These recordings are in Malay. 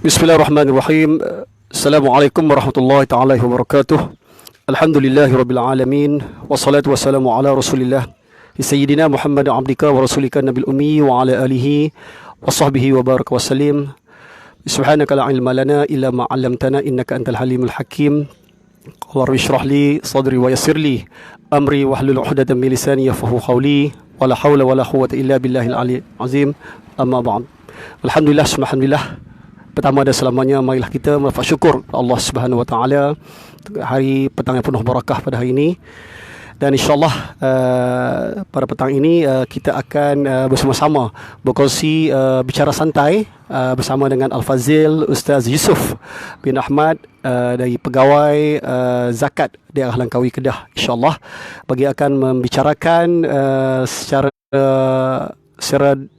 Bismillahirrahmanirrahim. Assalamualaikum warahmatullahi taala wabarakatuh. Alhamdulillahirabbil alamin wassalatu wassalamu ala Rasulillah sayyidina Muhammad abdika wa rasulika nabil ummi wa ala alihi wa sahbihi wa baraka wa sallim. Subhanaka la ilma lana illa ma 'allamtana innaka antal halimul hakim. Rabbi shrah li sadri wa yassir li amri wahlul 'uqdatam min lisani yafqahu qawli. Wala haula wala quwwata illa billahil aliyyil azim. Amma ba'd. Alhamdulillah. Pertama dan selamanya, marilah kita melafaz syukur Allah Subhanahu Wa Taala hari petang yang penuh barakah pada hari ini. Dan insyaAllah pada petang ini kita akan bersama-sama berkongsi bicara santai bersama dengan Al-Fazil Ustaz Yusuf bin Ahmad dari pegawai zakat daerah Langkawi Kedah, insyaAllah bagi akan membicarakan secara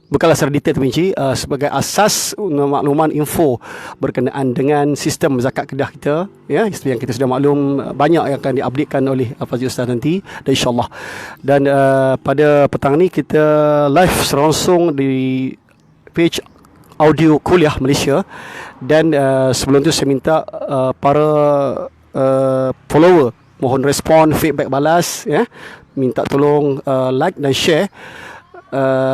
bukanlah secara detail tapi sebagai asas makluman info berkenaan dengan sistem zakat Kedah kita, ya, seperti yang kita sudah maklum, banyak yang akan diupdatekan oleh Fazil Ustaz nanti dan insyaAllah. Dan pada petang ni kita live langsung di page audio kuliah Malaysia. Dan sebelum tu saya minta para follower mohon respon, feedback balas, ya, minta tolong like dan share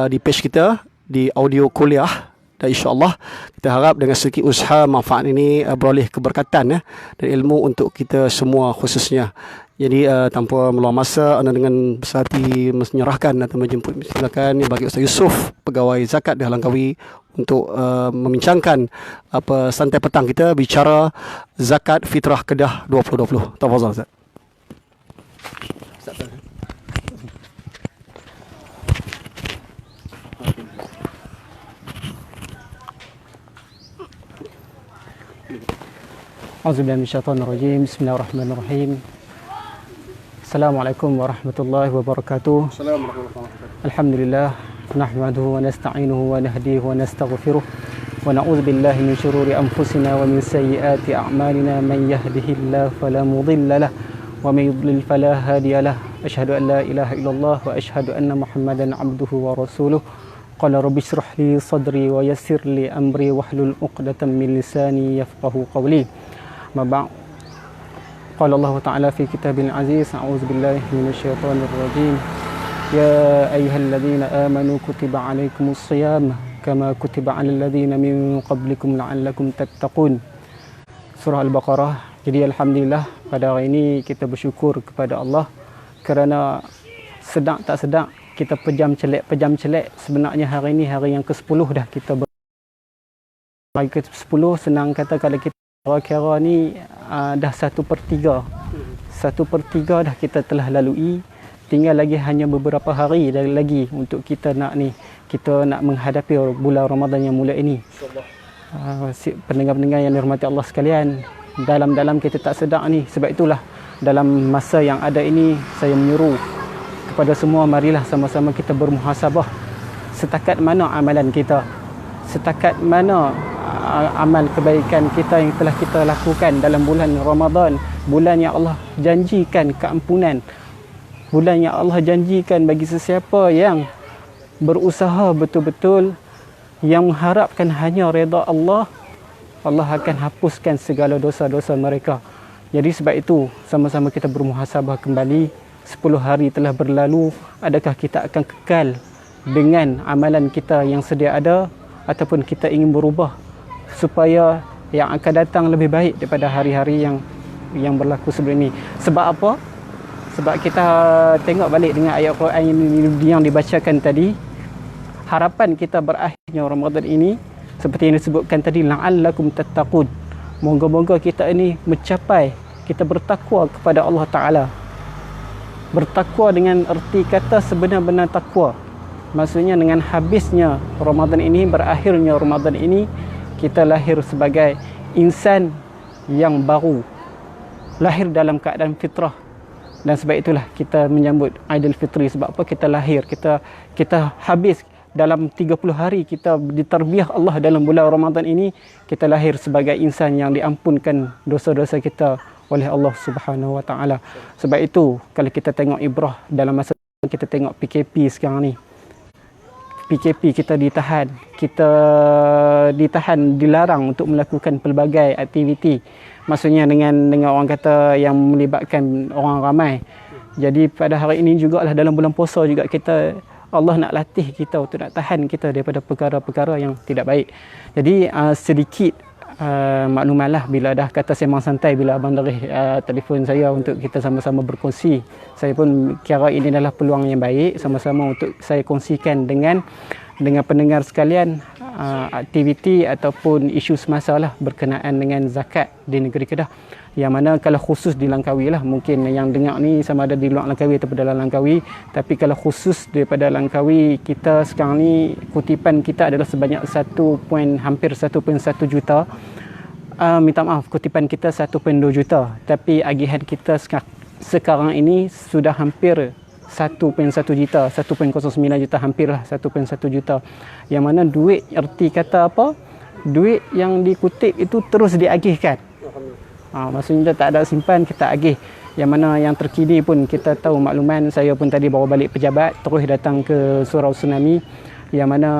di page kita di audio kuliah. Dan insyaAllah kita harap dengan sedikit usaha manfaat ini beroleh keberkatan dan ilmu untuk kita semua khususnya. Jadi tanpa meluang masa, anda dengan besar hati menyerahkan atau menjemput, silakan bagi Ustaz Yusuf, pegawai zakat di Langkawi, untuk membincangkan apa santai petang kita bicara zakat fitrah Kedah 2020. Tafadhal Ustaz. Auzubillahi minasyaitonirrajim. Bismillahirrahmanirrahim. Assalamualaikum warahmatullahi wabarakatuh. Alhamdulillah, nahmaduhu wa nasta'inuhu wa nahdihi wa nastaghfiruh wa na'udzu billahi min shururi anfusina wa min sayyiati a'malina. Man yahdihillahu fala mudilla lahu wa man yudlil fala hadiya lahu. Asyhadu an la ilaha illallah wa asyhadu anna Muhammadan 'abduhu wa rasuluh. Qala rabbi shrah li sadri wa yassir li amri wahlul 'uqdatam min lisani yafqahu qawli. Mabak. Qala Allah Ta'ala fi kitabil aziz, a'udzu billahi minasyaitonir rajim. Ya ayyuhalladzina amanu kutiba 'alaikumus shiyam kama kutiba 'alal ladzina min qablikum la'allakum tattaqun. Surah Al-Baqarah. Jadi alhamdulillah pada hari ini kita bersyukur kepada Allah kerana sedang tak sedang kita pejam celek. Sebenarnya hari ini hari yang ke-10 dah kita hari ke-10. Senang kata kalau kita kira ni dah 1/3 dah kita telah lalui. Tinggal lagi hanya beberapa hari lagi untuk kita nak menghadapi bulan Ramadan yang mula ini. Pendengar-pendengar yang dirahmati Allah sekalian, dalam kita tak sedar ni. Sebab itulah dalam masa yang ada ini saya menyeru kepada semua, marilah sama-sama kita bermuhasabah setakat mana amalan kita, setakat mana amal kebaikan kita yang telah kita lakukan dalam bulan Ramadan, bulan yang Allah janjikan keampunan, bulan yang Allah janjikan bagi sesiapa yang berusaha betul-betul, yang mengharapkan hanya redha Allah, Allah akan hapuskan segala dosa-dosa mereka. Jadi sebab itu sama-sama kita bermuhasabah kembali. 10 hari telah berlalu, adakah kita akan kekal dengan amalan kita yang sedia ada, ataupun kita ingin berubah supaya yang akan datang lebih baik daripada hari-hari yang berlaku sebelum ini. Sebab apa? Sebab kita tengok balik dengan ayat Quran yang dibacakan tadi, harapan kita berakhirnya Ramadan ini seperti yang disebutkan tadi, la'allakum tattaqun. Moga-moga kita ini mencapai, kita bertakwa kepada Allah Ta'ala. Bertakwa dengan erti kata sebenar-benar takwa. Maksudnya dengan habisnya Ramadan ini, berakhirnya Ramadan ini, kita lahir sebagai insan yang baru, lahir dalam keadaan fitrah. Dan sebab itulah kita menyambut Aidilfitri. Sebab apa? Kita lahir, kita habis dalam 30 hari kita ditarbiyah Allah dalam bulan Ramadan ini, kita lahir sebagai insan yang diampunkan dosa-dosa kita oleh Allah Subhanahu Wa Taala. Sebab itu kalau kita tengok ibrah dalam masa kita tengok PKP sekarang ni, PKP kita ditahan, dilarang untuk melakukan pelbagai aktiviti. Maksudnya dengan orang kata yang melibatkan orang ramai. Jadi pada hari ini jugalah dalam bulan puasa juga Allah nak latih kita untuk nak tahan kita daripada perkara-perkara yang tidak baik. Jadi sedikit maklumatlah bila dah kata sembang santai, bila Abang Darif telefon saya untuk kita sama-sama berkongsi. Saya pun kira ini adalah peluang yang baik sama-sama untuk saya kongsikan dengan pendengar sekalian aktiviti ataupun isu semasa lah berkenaan dengan zakat di negeri Kedah. Yang mana kalau khusus di Langkawi lah, mungkin yang dengar ni sama ada di luar Langkawi ataupun dalam Langkawi, tapi kalau khusus daripada Langkawi, kita sekarang ni kutipan kita adalah sebanyak hampir 1.1 juta. Minta maaf, kutipan kita 1.2 juta, tapi agihan kita sekarang ini sudah hampir 1.1 juta, 1.09 juta, hampirlah 1.1 juta. Yang mana duit, erti kata apa? Duit yang dikutip itu terus diagihkan. Maksudnya tak ada simpan, kita agih. Yang mana yang terkini pun kita tahu makluman, saya pun tadi bawa balik pejabat, terus datang ke surau tsunami. Yang mana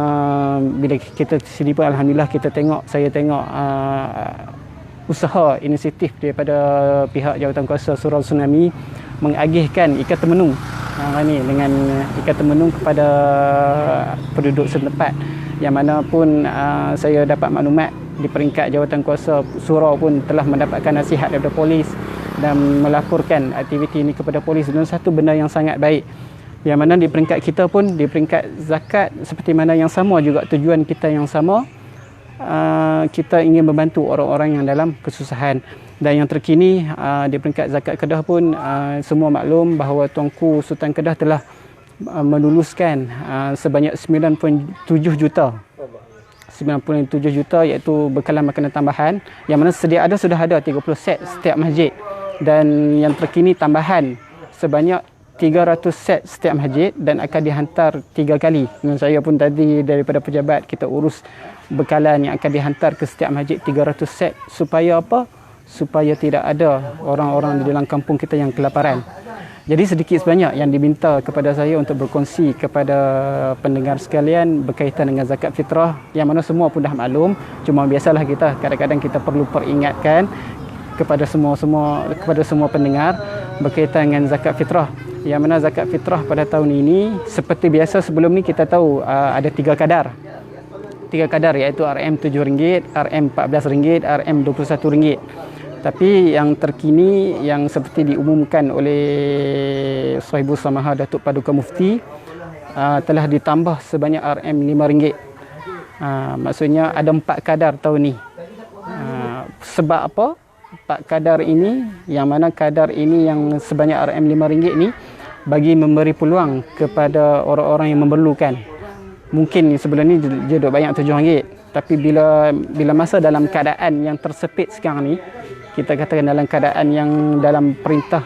bila kita sini pun alhamdulillah saya tengok usaha inisiatif daripada pihak Jawatankuasa Surau Tsunami mengagihkan ikat temenung dengan ikat temenung kepada penduduk setempat. Yang mana pun saya dapat maklumat di peringkat Jawatankuasa Surau pun telah mendapatkan nasihat daripada polis dan melaporkan aktiviti ini kepada polis, dan satu benda yang sangat baik. Yang mana di peringkat kita pun, di peringkat zakat seperti mana yang sama juga, tujuan kita yang sama, kita ingin membantu orang-orang yang dalam kesusahan. Dan yang terkini di peringkat zakat Kedah pun semua maklum bahawa Tuanku Sultan Kedah telah meluluskan sebanyak 9.7 juta 97 juta iaitu bekalan makanan tambahan, yang mana sudah ada 30 set setiap masjid, dan yang terkini tambahan sebanyak 300 set setiap masjid dan akan dihantar 3 kali. Dan saya pun tadi daripada pejabat kita urus bekalan yang akan dihantar ke setiap masjid 300 set, supaya apa? Supaya tidak ada orang-orang di dalam kampung kita yang kelaparan. Jadi sedikit sebanyak yang diminta kepada saya untuk berkongsi kepada pendengar sekalian berkaitan dengan zakat fitrah, yang mana semua pun dah maklum. Cuma biasalah kita kadang-kadang kita perlu peringatkan kepada semua pendengar berkaitan dengan zakat fitrah. Yang mana zakat fitrah pada tahun ini seperti biasa sebelum ni kita tahu ada 3 kadar. 3 kadar iaitu RM RM7, RM RM14, RM RM21. Tapi yang terkini yang seperti diumumkan oleh Sahibul Samaha Datuk Paduka Mufti telah ditambah sebanyak RM RM5. Maksudnya ada 4 kadar tahun ni. Sebab apa? 4 kadar ini, yang mana kadar ini yang sebanyak RM RM5 ni bagi memberi peluang kepada orang-orang yang memerlukan. Mungkin sebelum ni dia duk bayar RM7, tapi bila masa dalam keadaan yang tersepit sekarang ni, kita katakan dalam keadaan yang dalam perintah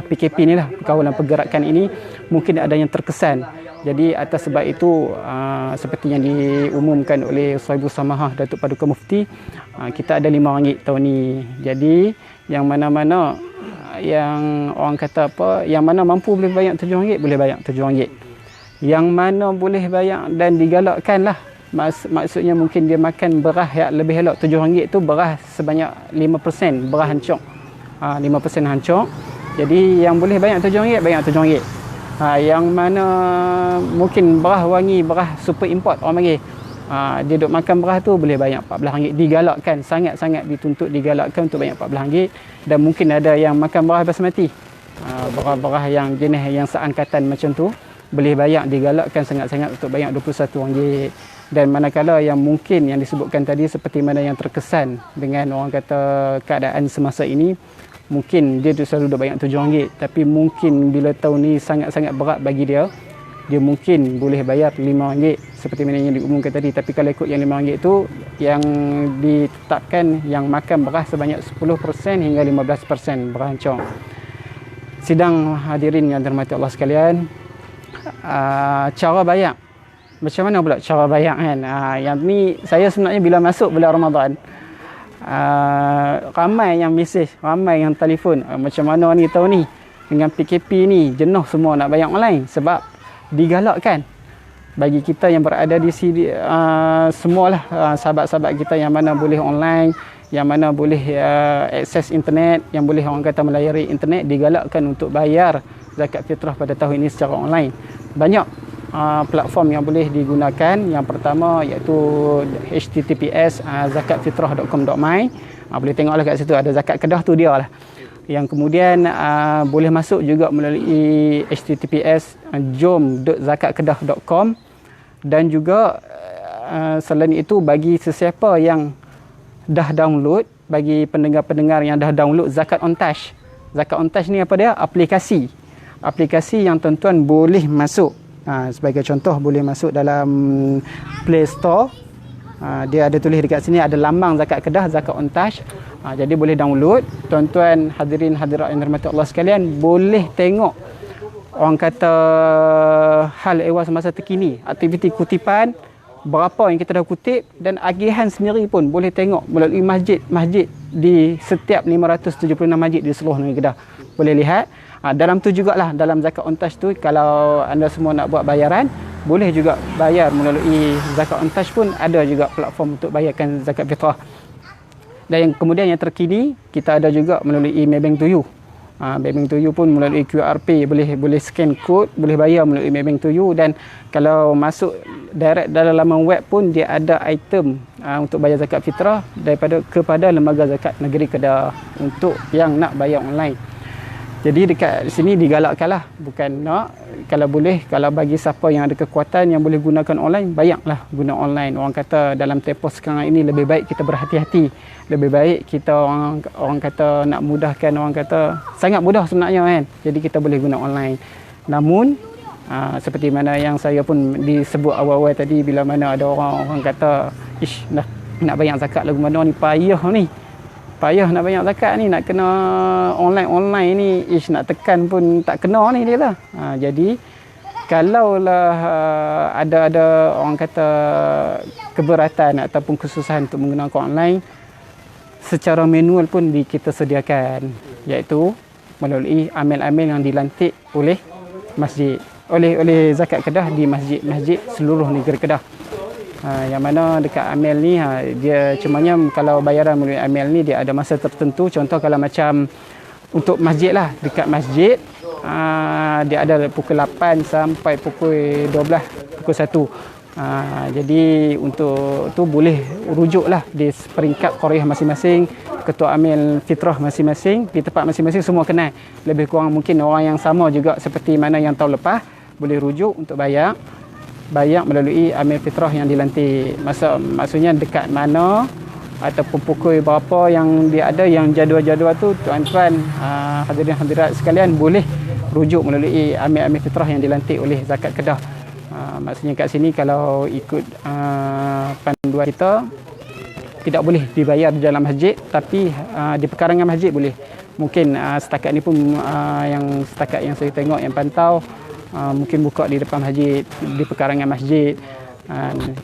PKP ni lah, perkawalan pergerakan ini, mungkin ada yang terkesan. Jadi atas sebab itu seperti yang diumumkan oleh Sahibul Samahah Datuk Paduka Mufti, kita ada RM5 tahun ni. Jadi yang mana-mana yang orang kata apa, yang mana mampu boleh bayar RM7, boleh bayar RM7. Yang mana boleh bayar dan digalakkan lah, maksudnya mungkin dia makan beras yang lebih elok. RM7 tu beras sebanyak 5%, beras hancur. 5% hancur. Jadi yang boleh bayar RM7, bayar RM7. Yang mana mungkin beras wangi, beras super import orang panggil, dia duk makan beras tu boleh bayar RM14. Digalakkan, sangat-sangat dituntut digalakkan untuk bayar RM14. Dan mungkin ada yang makan beras basmati, beras-beras yang jenis yang seangkatan macam tu, boleh bayar, digalakkan sangat-sangat untuk bayar RM21. Dan manakala yang mungkin yang disebutkan tadi seperti mana yang terkesan dengan orang kata keadaan semasa ini, mungkin dia selalu dah bayar RM7, tapi mungkin bila tahun ni sangat-sangat berat bagi dia mungkin boleh bayar RM5 seperti mana yang diumumkan tadi. Tapi kalau ikut yang RM5 tu, yang ditetapkan yang makan beras sebanyak 10% hingga 15% beras hancur. Sidang hadirin yang dirahmati Allah sekalian, cara bayar macam mana pula cara bayar kan? Yang ni saya sebenarnya bila masuk bulan Ramadan, ramai yang mesej, ramai yang telefon, macam mana ni tahun ni dengan PKP ni, jenuh semua nak bayar online sebab digalakkan. bagi kita yang berada di sini, semualah sahabat-sahabat kita yang mana boleh online, yang mana boleh akses internet, yang boleh orang kata melayari internet, digalakkan untuk bayar zakat fitrah pada tahun ini secara online. Banyak platform yang boleh digunakan. Yang pertama iaitu https zakatfitrah.com.my. Boleh tengoklah kat situ ada zakat Kedah tu dia lah. Yang kemudian boleh masuk juga melalui https jom.zakatkedah.com. Dan juga selain itu, bagi sesiapa yang dah download, bagi pendengar-pendengar yang dah download Zakat On Touch. Zakat On Touch ni apa dia? Aplikasi yang tuan-tuan boleh masuk. Sebagai contoh, boleh masuk dalam Play Store. Dia ada tulis dekat sini, ada lambang Zakat Kedah, Zakat On Touch. Jadi boleh download. Tuan-tuan hadirin hadirat yang dirahmati Allah sekalian, boleh tengok orang kata hal ehwal semasa terkini, aktiviti kutipan, berapa yang kita dah kutip, dan agihan sendiri pun boleh tengok melalui masjid di setiap 576 masjid di seluruh negeri Kedah. Boleh lihat. Dalam tu jugalah, dalam Zakat On Touch tu, kalau anda semua nak buat bayaran, boleh juga bayar melalui Zakat On Touch pun ada juga platform untuk bayarkan zakat fitrah. Dan yang kemudian yang terkini, kita ada juga melalui Maybank to You. Maybank to You pun melalui QRP, boleh scan kod, boleh bayar melalui Maybank to You. Dan kalau masuk direct dalam laman web pun, dia ada item untuk bayar zakat fitrah kepada Lembaga Zakat Negeri Kedah untuk yang nak bayar online. Jadi dekat sini digalakkanlah, bukan nak, kalau boleh, kalau bagi siapa yang ada kekuatan yang boleh gunakan online, bayarlah guna online. Orang kata dalam tempoh sekarang ini lebih baik kita berhati-hati. Lebih baik kita orang kata nak mudahkan, orang kata sangat mudah sebenarnya kan. Jadi kita boleh guna online. Namun seperti mana yang saya pun disebut awal-awal tadi, bila mana ada orang kata ish nak bayar zakat lagu mana ni, payah nak bayar zakat ni, nak kena online ni, ish nak tekan pun tak kena ni dia lah. Jadi kalaulah ada orang kata keberatan ataupun kesusahan untuk menggunakan online, secara manual pun kita sediakan, iaitu melalui amil-amil yang dilantik oleh masjid, oleh Zakat Kedah di masjid-masjid seluruh negeri Kedah. Yang mana dekat amil ni, dia cumanya kalau bayaran melalui amil ni dia ada masa tertentu. Contoh kalau macam untuk masjid lah, dekat masjid dia ada pukul 8 sampai pukul 12, pukul 1. Jadi untuk tu boleh rujuklah di peringkat qaryah masing-masing, ketua amil fitrah masing-masing di tempat masing-masing semua kenal. Lebih kurang mungkin orang yang sama juga seperti mana yang tahun lepas, boleh rujuk untuk bayar melalui amil fitrah yang dilantik. Maksudnya dekat mana ataupun pukul berapa yang dia ada, yang jadual-jadual tu tuan-tuan hadirin hadirat sekalian boleh rujuk melalui amil-amil fitrah yang dilantik oleh Zakat Kedah. Maksudnya kat sini kalau ikut panduan kita, tidak boleh dibayar di dalam masjid, tapi di pekarangan masjid boleh. Mungkin setakat ni pun setakat yang saya tengok, yang pantau, mungkin buka di depan masjid, di pekarangan masjid.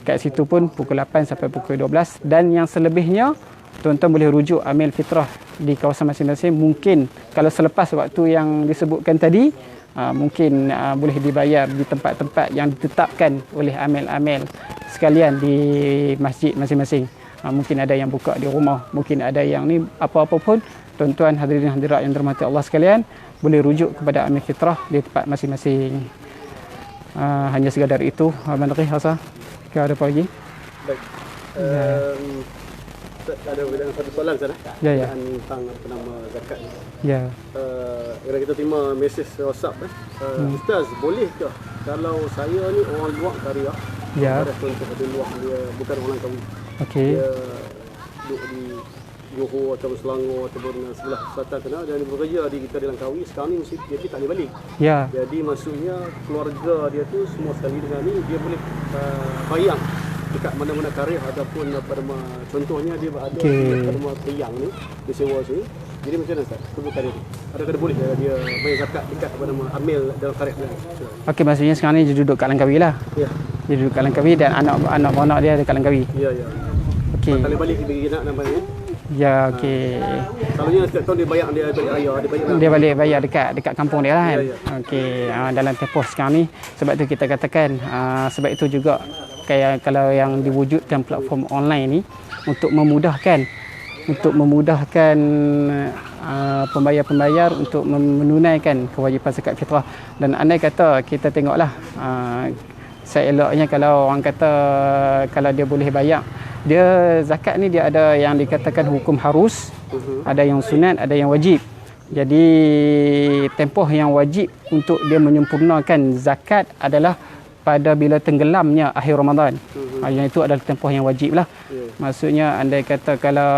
Kat situ pun pukul 8 sampai pukul 12. Dan yang selebihnya, tuan-tuan boleh rujuk amil fitrah di kawasan masing-masing. Mungkin kalau selepas waktu yang disebutkan tadi, mungkin boleh dibayar di tempat-tempat yang ditetapkan oleh amil-amil sekalian di masjid masing-masing. Mungkin ada yang buka di rumah, mungkin ada yang ni, apa-apa pun, tuan-tuan hadirin hadirat yang dirahmati Allah sekalian, boleh rujuk kepada amil fitrah di tempat masing-masing. Hanya sekadar itu. Abang Rih, Hasa, kau ada apa lagi? Baik. Ada satu soalan sana. Ya. Tentang nama zakat ni. Ya. Kita terima mesej WhatsApp Ustaz, boleh ke kalau saya ni orang luar Karya, untuk ada luar, dia bukan orang Langkawi. Okey. Dia duduk di Johor atau Selangor ataupun sebelah selatan sana, dan dia bekerja di kita di Langkawi. Sekarang ni mesti dia tak boleh balik. Ya. Jadi maksudnya keluarga dia tu semua sekali dengan ni, dia boleh bayang dekat mana-mana karya ataupun contohnya dia ada pada rumah Peyang ni, dia sewa sini. Jadi macam mana Ustaz? Kebutuhan dia tu. Adakah boleh dia bayar zakat dekat kepada amil dalam karya dia? Okey, maksudnya sekarang ni dia duduk kat Langkawi lah. Ya. Dia duduk kat Langkawi dan anak-anak dia ada kat Langkawi. Ya. Okey. Tak boleh balik pergi nak namanya. Ya, okey. Selalunya setiap tahun dia bayar raya, Dia balik bayar dekat kampung dia lah kan. Ya, ya. Okey, dalam tempoh sekarang ni sebab tu kita katakan sebab itu juga kayak kalau yang diwujudkan platform online ni untuk memudahkan pembayar-pembayar untuk menunaikan kewajipan zakat fitrah. Dan andai kata kita tengoklah seeloknya kalau orang kata kalau dia boleh bayar, dia zakat ni dia ada yang dikatakan hukum harus, ada yang sunat, ada yang wajib. Jadi tempoh yang wajib untuk dia menyempurnakan zakat adalah pada bila tenggelamnya akhir Ramadan. Yang itu adalah tempoh yang wajib lah. Maksudnya andai kata kalau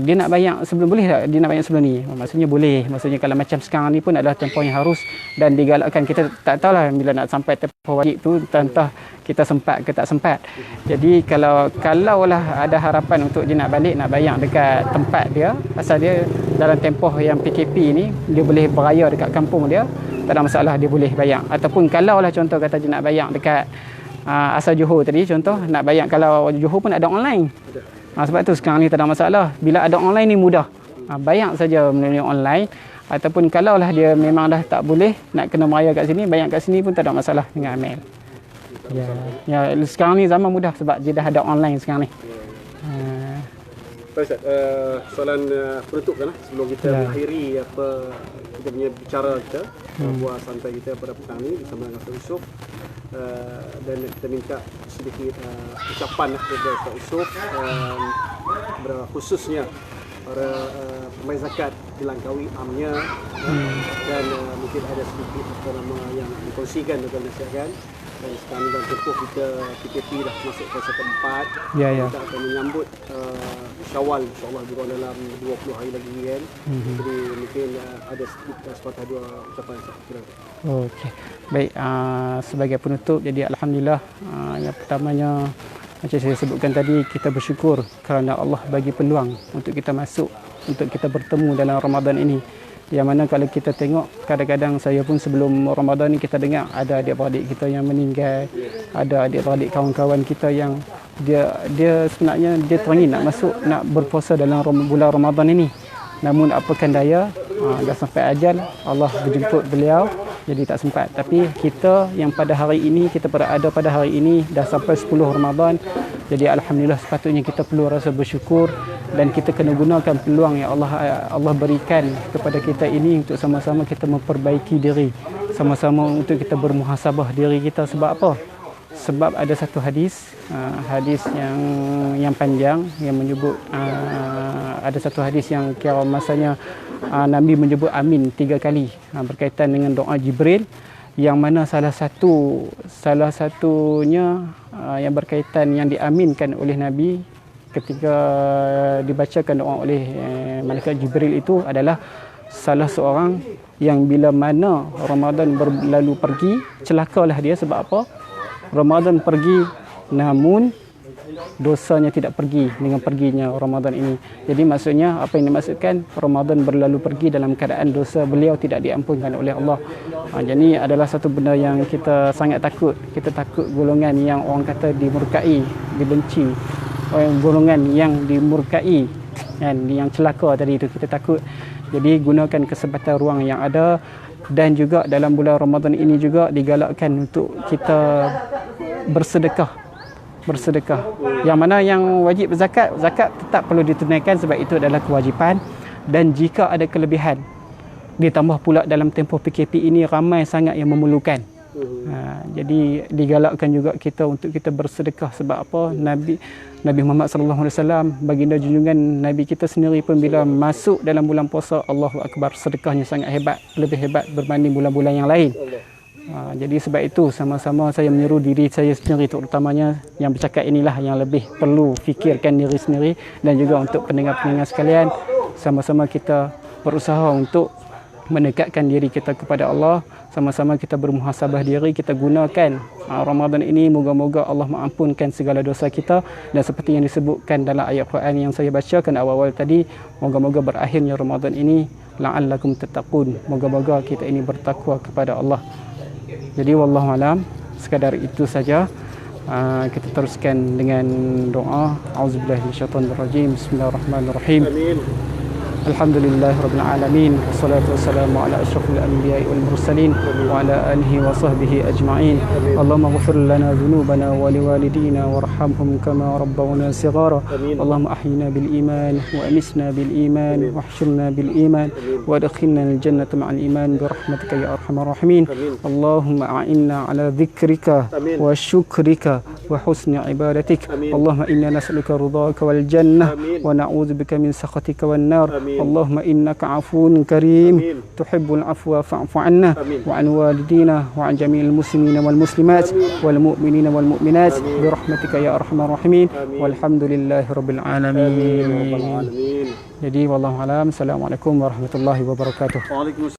dia nak bayar sebelum, boleh tak dia nak bayar sebelum ni? Maksudnya boleh. Maksudnya kalau macam sekarang ni pun adalah tempoh yang harus dan digalakkan. Kita tak tahulah bila nak sampai tempoh wajib tu, entah kita sempat ke tak sempat. Jadi kalaulah ada harapan untuk dia nak balik, nak bayar dekat tempat dia, asal dia dalam tempoh yang PKP ni dia boleh beraya dekat kampung dia, tak ada masalah, dia boleh bayar. Ataupun kalaulah contoh kata dia nak bayar dekat asal Johor tadi, contoh nak bayar kalau Johor pun ada online. Sebab tu sekarang ni tak ada masalah. Bila ada online ni mudah. Bayar saja melalui online. Ataupun kalaulah dia memang dah tak boleh nak kena meraya kat sini, bayar kat sini pun tak ada masalah dengan Amil. Ya, sekarang ni zaman mudah sebab dia dah ada online sekarang ni. Baik Ustaz, soalan penutup kan sebelum kita mengakhiri kita punya bicara kita, buat santai kita pada petang ni bersama dengan Ustaz Yusof. Dan kita minta sedikit ucapan kepada Ustaz Yusof, khususnya para pembayar zakat di Langkawi amnya, dan mungkin ada sedikit yang dikongsikan dengan nasihatkan. Dan sekarang dalam tempoh kita PKP dah masuk fasa keempat, kita akan menyambut Syawal, insyaAllah dalam 20 hari lagi kan. Jadi mungkin ada sepatah dua ucapan. Okey, baik, sebagai penutup, jadi Alhamdulillah, yang pertamanya macam saya sebutkan tadi, kita bersyukur kerana Allah bagi peluang untuk kita masuk, untuk kita bertemu dalam Ramadan ini. Yang mana kalau kita tengok, kadang-kadang saya pun sebelum Ramadan ni kita dengar ada adik-beradik kita yang meninggal, ada adik-beradik kawan-kawan kita yang dia sebenarnya dia teringin nak masuk, nak berpuasa dalam bulan Ramadan ini. Namun apakan daya, dah sampai ajal, Allah berjemput beliau, jadi tak sempat. Tapi kita yang pada hari ini, kita berada pada hari ini dah sampai 10 Ramadan. Jadi Alhamdulillah, sepatutnya kita perlu rasa bersyukur dan kita kena gunakan peluang yang Allah berikan kepada kita ini untuk sama-sama kita memperbaiki diri, sama-sama untuk kita bermuhasabah diri kita. Sebab apa? Sebab ada satu hadis yang panjang yang menyebut, ada satu hadis yang kira masanya Nabi menyebut amin 3 kali berkaitan dengan doa Jibril, yang mana salah satunya yang berkaitan yang diaminkan oleh Nabi ketika dibacakan doa oleh malaikat Jibril itu adalah salah seorang yang bila mana Ramadan berlalu pergi, celakalah dia. Sebab apa? Ramadan pergi namun dosanya tidak pergi dengan perginya Ramadan ini. Jadi maksudnya apa yang dimaksudkan, Ramadan berlalu pergi dalam keadaan dosa beliau tidak diampunkan oleh Allah. Jadi adalah satu benda yang kita sangat takut. Kita takut golongan yang orang kata dimurkai, dibenci, golongan yang dimurkai dan yang celaka tadi itu, kita takut. Jadi gunakan kesempatan ruang yang ada, dan juga dalam bulan Ramadan ini juga digalakkan untuk kita bersedekah. Yang mana yang wajib zakat tetap perlu ditunaikan sebab itu adalah kewajipan. Dan jika ada kelebihan, ditambah pula dalam tempoh PKP ini ramai sangat yang memerlukan. Jadi digalakkan juga kita untuk kita bersedekah. Sebab apa? Nabi Muhammad sallallahu alaihi wasallam, baginda junjungan Nabi kita sendiri pun bila masuk dalam bulan puasa, Allahu akbar, sedekahnya sangat hebat, lebih hebat berbanding bulan-bulan yang lain. Jadi sebab itu sama-sama saya menyeru diri saya sendiri, terutamanya yang bercakap inilah yang lebih perlu fikirkan diri sendiri, dan juga untuk pendengar-pendengar sekalian, sama-sama kita berusaha untuk mendekatkan diri kita kepada Allah, sama-sama kita bermuhasabah diri, kita gunakan Ramadan ini, moga-moga Allah mengampunkan segala dosa kita. Dan seperti yang disebutkan dalam ayat Quran yang saya bacakan awal-awal tadi, moga-moga berakhirnya Ramadan ini la'allakum tattaqun, moga-moga kita ini bertakwa kepada Allah. Jadi wallahu alam, sekadar itu saja. Kita teruskan dengan doa. Auzubillahi minasyaitonirrajim. Bismillahirrahmanirrahim. Amin. Alhamdulillahirabbil alamin. Wassalatu wassalamu ala asyrafil anbiya'i wal mursalin wa ala alihi wa sahbihi ajma'in. Allahumma ighfir lana dhunubana wa liwalidina warhamhum kama rabbawna shighara. Allahumma ahyina bil iman wa amisna bil iman wa ahshurna bil iman wa adkhilna al jannata ma'al iman bi rahmatika ya arhamar rahimin. Allahumma a'inna ala dhikrika wa syukrika wa husni ibadatik. Allahumma inna nas'aluka ridhaka wal jannah wa na'udzubika min sakhatika wan nar. اللهم إنك عفو كريم تحب العفو فاعف عنا وعن والدينا وعن جميع المسلمين والمسلمات والمؤمنين والمؤمنات برحمتك يا أرحم الراحمين والحمد لله رب العالمين. Jadi wallahu alam. Assalamualaikum warahmatullahi wabarakatuh.